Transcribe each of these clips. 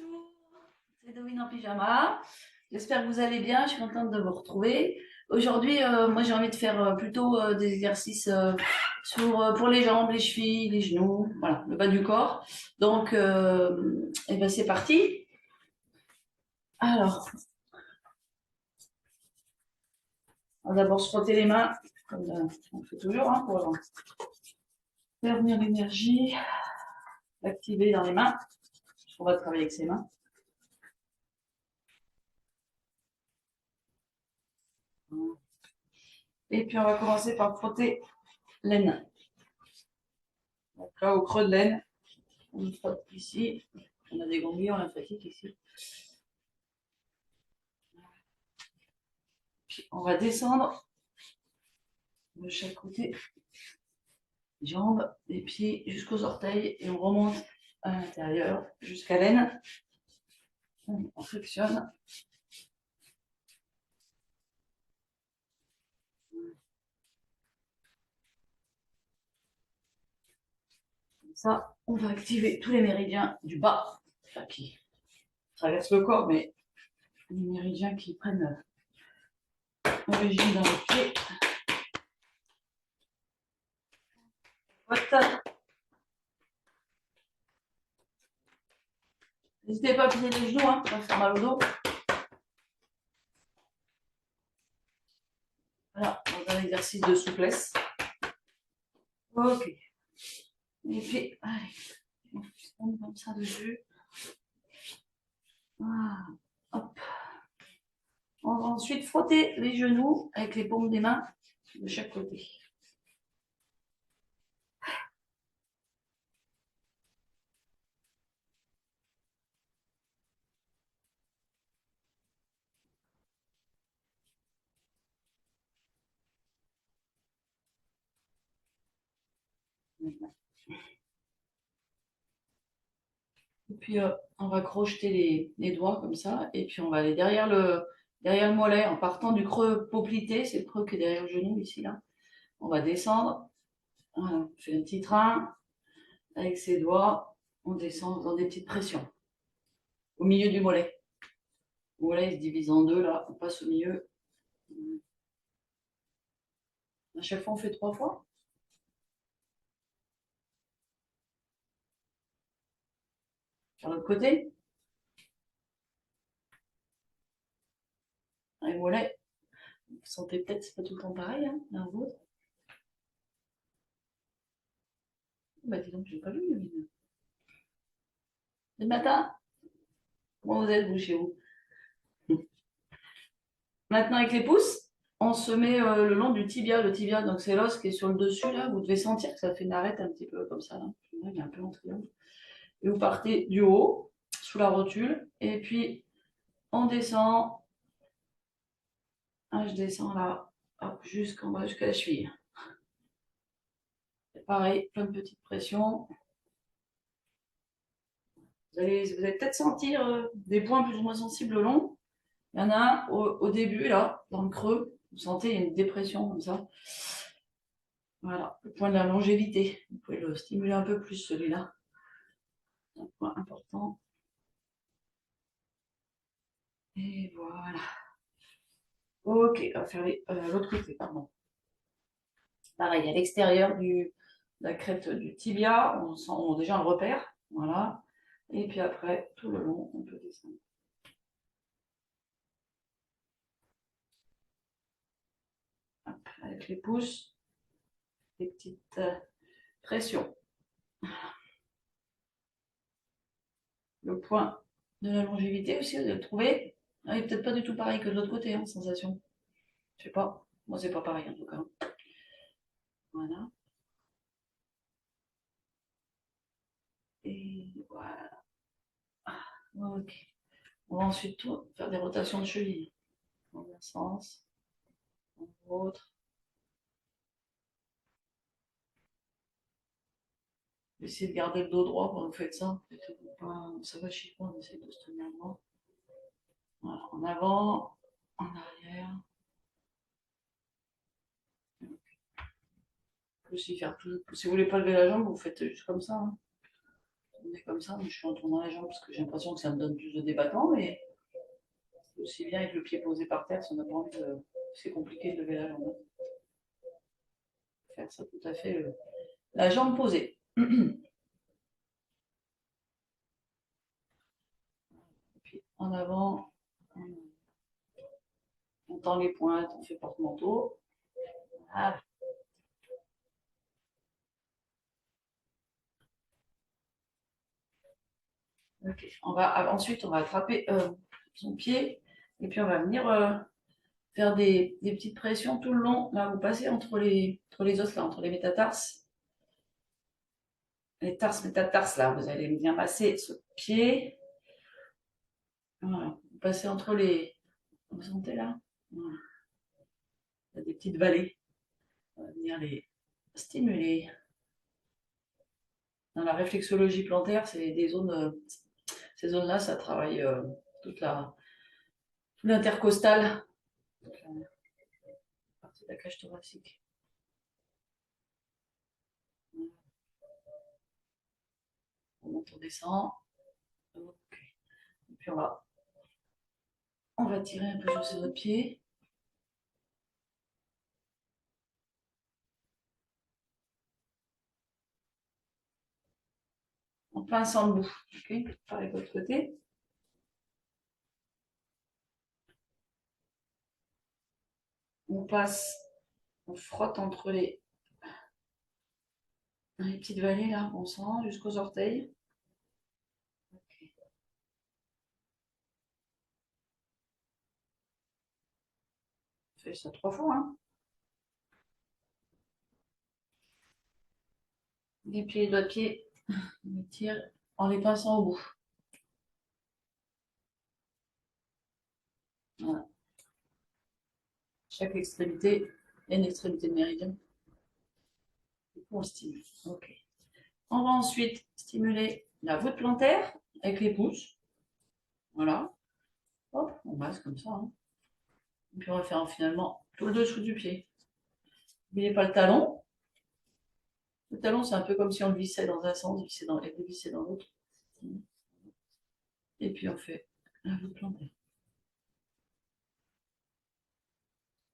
Bonjour, c'est Dovine en pyjama. J'espère que vous allez bien. Je suis contente de vous retrouver. Aujourd'hui, moi j'ai envie de faire plutôt des exercices pour les jambes, les chevilles, les genoux, voilà, le bas du corps. Donc, et ben c'est parti. Alors, on va d'abord se frotter les mains, comme on fait toujours, hein, pour faire venir l'énergie, l'activer dans les mains. On va travailler avec ses mains. Et puis on va commencer par frotter l'aine. Donc là, au creux de l'aine, on frotte ici. On a des ganglions lymphatiques ici. Puis on va descendre de chaque côté, jambes, les pieds jusqu'aux orteils et on remonte à l'intérieur jusqu'à l'aine. On flexione. Comme ça, on va activer tous les méridiens du bas, enfin, qui traversent le corps, mais les méridiens qui prennent origine dans les pieds. Voilà. N'hésitez pas à plier les genoux, hein, ça va faire mal au dos. Voilà, dans un exercice de souplesse. Ok. Et puis, allez, on tombe comme ça dessus. Voilà. Hop. On va ensuite frotter les genoux avec les paumes des mains de chaque côté. Et puis, on va crocheter les doigts comme ça. Et puis, on va aller derrière le mollet en partant du creux poplité. C'est le creux qui est derrière le genou, ici, là. On va descendre. Voilà, on fait un petit train avec ses doigts. On descend dans des petites pressions. Au milieu du mollet. Le mollet, il se divise en deux, là. On passe au milieu. À chaque fois, on fait 3 fois. Sur l'autre côté. Les mollets. Vous sentez peut-être, c'est pas tout le temps pareil, hein, l'un ou l'autre. Bah, dis donc, j'ai pas vu, Yamine. Le matin, comment vous êtes, vous, chez vous? Maintenant, avec les pouces, on se met le long du tibia. Le tibia, donc c'est l'os qui est sur le dessus, là. Vous devez sentir que ça fait une arête un petit peu comme ça, là. Il est un peu en triangle. Et vous partez du haut, sous la rotule, et puis on descend. Ah, je descends là, hop, jusqu'en bas, jusqu'à la cheville. Et pareil, plein de petites pressions. Vous allez peut-être sentir des points plus ou moins sensibles le long. Il y en a un au début, là, dans le creux. Vous sentez, il y a une dépression comme ça. Voilà, le point de la longévité. Vous pouvez le stimuler un peu plus, celui-là. C'est un point important. Et voilà. Ok, on va faire l'autre côté, pardon. Pareil, à l'extérieur de la crête du tibia, on sent déjà un repère. Voilà. Et puis après, tout le long, on peut descendre. Hop, avec les pouces, des petites pressions. Le point de la longévité aussi, vous allez le trouver. Ah, il n'est peut-être pas du tout pareil que de l'autre côté, hein, sensation. Je sais pas. Moi, c'est pas pareil en tout cas. Voilà. Et voilà. Ah, ok. On va ensuite faire des rotations de cheville. Dans un sens, dans l'autre. Essayez de garder le dos droit quand vous faites ça. Ça va chier pas, on essaie de se tenir droit. Voilà. En avant, en arrière. On peut aussi faire tout. Si vous voulez pas lever la jambe, vous faites juste comme ça. Hein. tourner comme ça. Moi, je suis en tournant la jambe parce que j'ai l'impression que ça me donne plus de débattement, mais c'est aussi bien avec le pied posé par terre si on n'a pas envie de. C'est compliqué de lever la jambe. Faire ça tout à fait. La jambe posée. Puis en avant, on tend les pointes, on fait porte-manteau. Voilà. Ok. Ensuite, on va attraper son pied et puis on va venir faire des petites pressions tout le long. Là, vous passez entre les os, là, entre les métatarses. Les tarses, métatarses, là, vous allez bien masser ce pied. Voilà. Vous passez entre les. Vous sentez là? Voilà. Il y a des petites vallées. On va venir les stimuler. Dans la réflexologie plantaire, c'est des zones. Ces zones-là, ça travaille toute la tout l'intercostal, toute la partie de la cage thoracique. On monte, on descend. Okay. Et puis on va tirer un peu sur ses autres pieds. En pinçant le bout. Okay. Pareil de l'autre côté. On passe, on frotte entre les petites vallées là, on sent jusqu'aux orteils. Okay. On fait ça 3 fois. Hein. Les pieds, les doigts de pied, on les tire en les pinçant au bout. Voilà. Chaque extrémité, il y a une extrémité de méridien. On stimule. Ok. On va ensuite stimuler la voûte plantaire avec les pouces. Voilà. Hop, on masse comme ça. Hein. Et puis on va faire finalement tout le dessous du pied. N'oubliez pas le talon. Le talon, c'est un peu comme si on le vissait dans un sens et dévissait dans l'autre. Et puis on fait la voûte plantaire.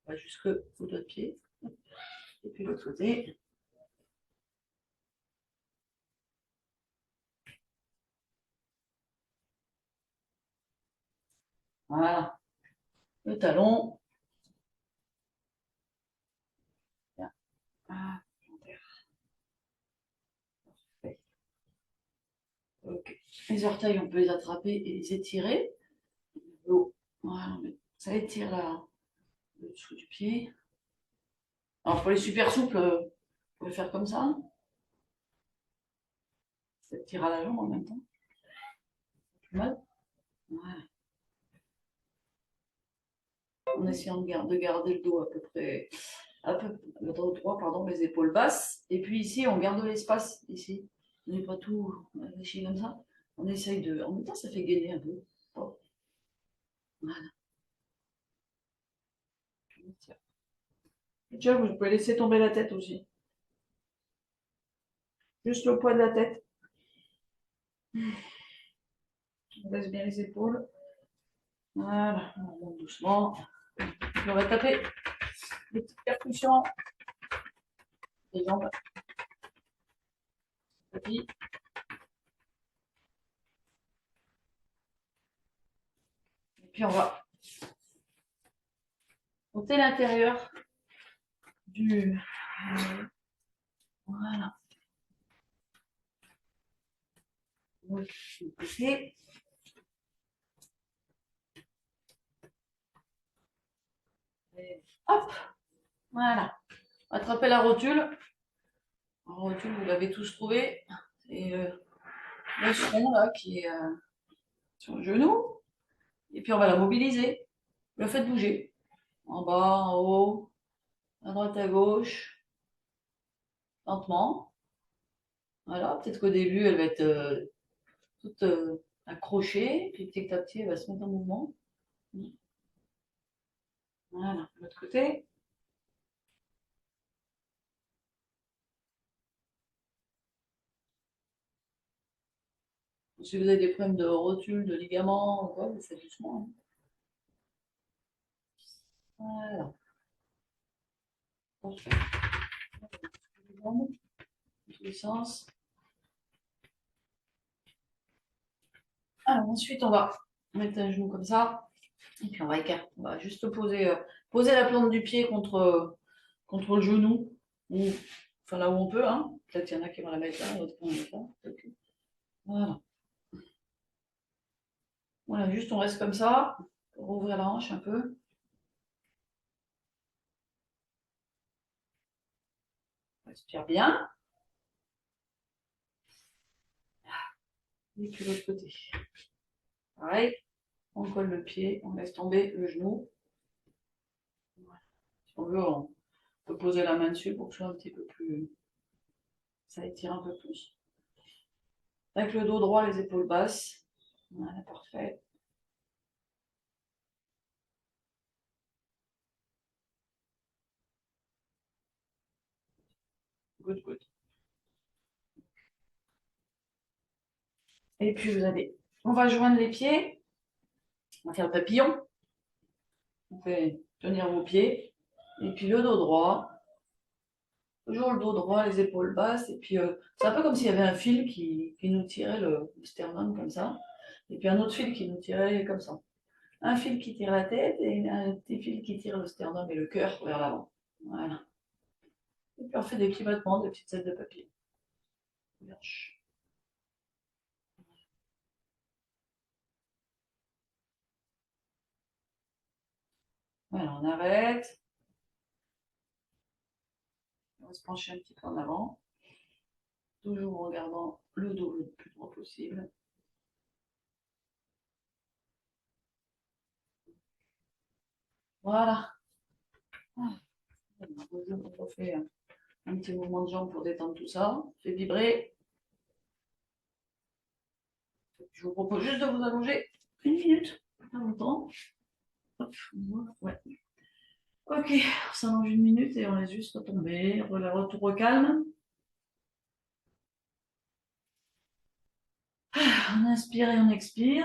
On va jusqu'au doigt de pied. Et puis l'autre côté. Voilà. Le talon. Ah, plantaire. Parfait. Ok. Les orteils, on peut les attraper et les étirer. Voilà, ça étire le dessous du pied. Alors pour les super souples, vous pouvez faire comme ça. Ça tire à la jambe en même temps. Pas mal. Voilà. En essayant de garder le dos à peu près, le dos droit, pardon, les épaules basses. Et puis ici, on garde l'espace. Ici, on n'est pas tout léché comme ça. On essaye de. En même temps, ça fait gainer un peu. Oh. Voilà. Tiens, vous pouvez laisser tomber la tête aussi. Juste le poids de la tête. On laisse bien les épaules. Voilà, on remonte doucement. Puis on va taper des petites percussions des jambes. Puis, et puis on va monter l'intérieur du. Voilà. Donc, côté. Et hop, voilà. Attrapez la rotule. La rotule, vous l'avez tous trouvé. C'est le son là qui est sur le genou. Et puis on va la mobiliser. Le faites bouger. En bas, en haut, à droite, à gauche. Lentement. Voilà. Peut-être qu'au début, elle va être toute accrochée. Puis petit à petit, elle va se mettre en mouvement. Voilà. De l'autre côté. si vous avez des problèmes de rotule, de ligaments, ou quoi, vous faites doucement, hein. Voilà. Parfait. Dans tous les sens. Alors, ensuite, on va mettre un genou comme ça. Et puis, on va écarter. On va juste poser la plante du pied contre le genou. Ou, enfin, là où on peut, hein. Peut-être qu'il y en a qui vont la mettre là, d'autres qui vont la mettre là. Voilà. Voilà, juste on reste comme ça, pour ouvrir la hanche un peu. Respire bien. Et puis l'autre côté. Pareil, on colle le pied, on laisse tomber le genou. Voilà. Si on veut, on peut poser la main dessus pour que ce soit un petit peu plus. Ça étire un peu plus. Avec le dos droit, les épaules basses. Voilà, parfait. Good, good. Et puis vous allez. On va joindre les pieds. On va faire le papillon. On fait tenir vos pieds. Et puis le dos droit. Toujours le dos droit, les épaules basses. Et puis c'est un peu comme s'il y avait un fil qui nous tirait le sternum comme ça. Et puis un autre fil qui nous tirait comme ça. Un fil qui tire la tête et un petit fil qui tire le sternum et le cœur vers l'avant. Voilà. Et puis on fait des petits battements, des petites ailes de papier. Voilà, on arrête. On va se pencher un petit peu en avant. Toujours en gardant le dos le plus droit possible. Voilà. On refait un petit mouvement de jambe pour détendre tout ça. Fait vibrer. Je vous propose juste de vous allonger une minute. Pas longtemps. Hop, ouais. Ok, on s'allonge une minute et on laisse juste retomber. Retour au calme. On inspire et on expire.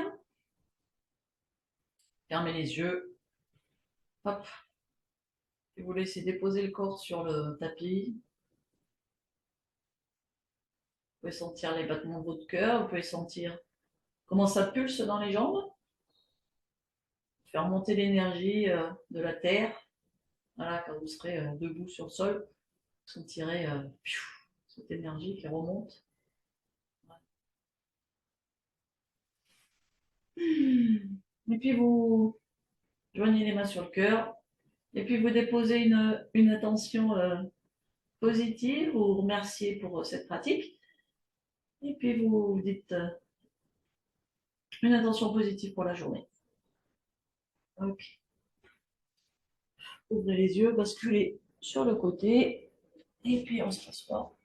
Fermez les yeux. Hop. Et vous laissez déposer le corps sur le tapis. Vous pouvez sentir les battements de votre cœur. Vous pouvez sentir comment ça pulse dans les jambes. Faire monter l'énergie de la terre. Voilà, quand vous serez debout sur le sol, vous sentirez cette énergie qui remonte. Et puis vous joignez les mains sur le cœur. Et puis vous déposez une attention positive, vous remerciez pour cette pratique. Et puis vous dites une attention positive pour la journée. Ok. Ouvrez les yeux, basculez sur le côté. Et puis on se rassoit.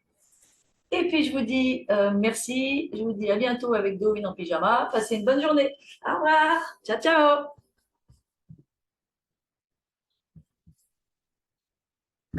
Et puis je vous dis merci. Je vous dis à bientôt avec Dovin en pyjama. Passez une bonne journée. Au revoir. Ciao, ciao.